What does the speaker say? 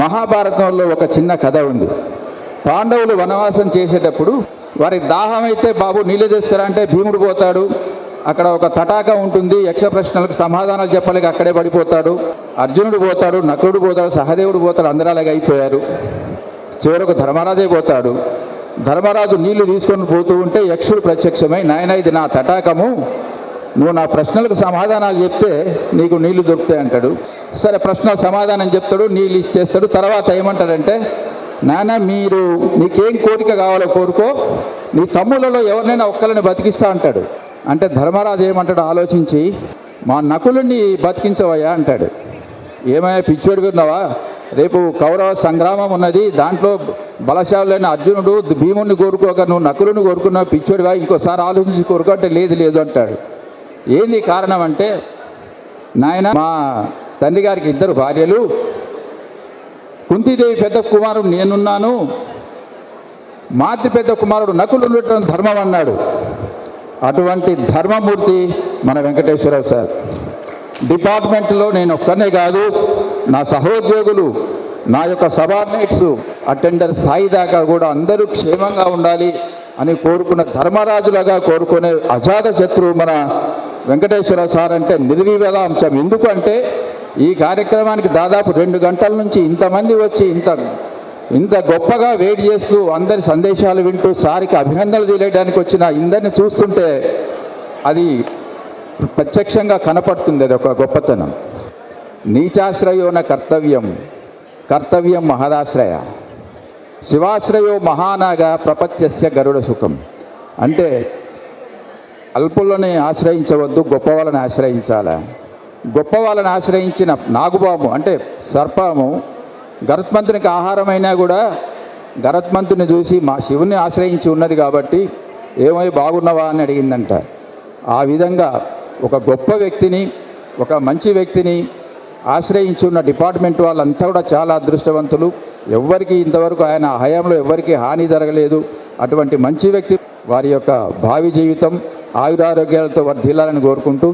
మహాభారతంలో ఒక చిన్న కథ ఉంది. పాండవులు వనవాసం చేసేటప్పుడు వారికి దాహం అయితే బాబు నీళ్ళు తీసుకురా అంటే భీముడు పోతాడు. అక్కడ ఒక తటాక ఉంటుంది, యక్ష ప్రశ్నలకు సమాధానాలు చెప్పలేక అక్కడే పడిపోతాడు. అర్జునుడు పోతాడు, నకులుడు పోతాడు, సహదేవుడు పోతాడు, అందరూ అలాగే అయిపోయారు. చివరకు ధర్మరాజే పోతాడు. ధర్మరాజు నీళ్లు తీసుకొని పోతూ ఉంటే యక్షుడు ప్రత్యక్షమై, నాయన ఇది నా తటాకము, నువ్వు నా ప్రశ్నలకు సమాధానాలు చెప్తే నీకు నీళ్లు దొరుకుతాయి అంటాడు. సరే ప్రశ్నలకు సమాధానం చెప్తాడు, నీళ్ళు ఇచ్చేస్తాడు. తర్వాత ఏమంటాడంటే, నాన్న నీకేం కోరిక కావాలో కోరుకో, నీ తమ్ములలో ఎవరినైనా ఒక్కరిని బతికిస్తా అంటాడు. అంటే ధర్మరాజు ఏమంటాడు ఆలోచించి, మా నకులుని బతికించవయ్యా అంటాడు. ఏమయ్యా పిచ్చివాడిగా ఉన్నావా, రేపు కౌరవ సంగ్రామం ఉన్నది, దాంట్లో బలశాలులైన అర్జునుడు భీముడిని కోరుకోక నువ్వు నకులుని కోరుకున్నావు, పిచ్చివాడివా, ఇంకోసారి ఆలోచించి కోరుకో అంటే లేదు అంటాడు. ఏంది కారణం అంటే, నాయన మా తండ్రి గారికి 2 భార్యలు, కుంతీదేవి పెద్ద కుమారుడు నేనున్నాను, మాతృ పెద్ద కుమారుడు నకులు ఉండటం ధర్మం అన్నాడు. అటువంటి ధర్మమూర్తి మన వెంకటేశ్వరరావు సార్. డిపార్ట్మెంట్లో నేను ఒక్కనే కాదు, నా సహోద్యోగులు, నా యొక్క సబార్డినేట్స్, అటెండర్ స్థాయి దాకా కూడా అందరూ క్షేమంగా ఉండాలి అని కోరుకున్న ధర్మరాజులుగా కోరుకునే అజాత శత్రువు మన వెంకటేశ్వర సార్ అంటే నిర్వివాద అంశం. ఎందుకంటే ఈ కార్యక్రమానికి దాదాపు 2 గంటల నుంచి ఇంతమంది వచ్చి ఇంత గొప్పగా వెయిట్ చేస్తూ అందరి సందేశాలు వింటూ సారికి అభినందనలు తెలియడానికి వచ్చిన ఇందరిని చూస్తుంటే అది ప్రత్యక్షంగా కనపడుతుంది. అది ఒక గొప్పతనం. నీచాశ్రయోన కర్తవ్యం మహదాశ్రయ, శివాశ్రయో మహానాగ ప్రపత్యస్య గరుడ సుఖం. అంటే అల్పులని ఆశ్రయించవద్దు, గొప్ప వాళ్ళని ఆశ్రయించాలా. గొప్ప వాళ్ళని ఆశ్రయించిన నాగుబాము అంటే సర్పము గరుత్మంతునికి ఆహారమైనా కూడా గరుత్మంతుని చూసి మా శివుని ఆశ్రయించి ఉన్నది కాబట్టి ఏమై బాగున్నావా అని అడిగిందంట. ఆ విధంగా ఒక గొప్ప వ్యక్తిని, ఒక మంచి వ్యక్తిని ఆశ్రయించి ఉన్న డిపార్ట్మెంట్ వాళ్ళంతా కూడా చాలా అదృష్టవంతులు. ఎవ్వరికి ఇంతవరకు ఆయన హయాంలో ఎవ్వరికీ హాని జరగలేదు. అటువంటి మంచి వ్యక్తి వారి యొక్క భావి జీవితం ఆయురారోగ్యాలతో వర్ధిల్లాలని కోరుకుంటూ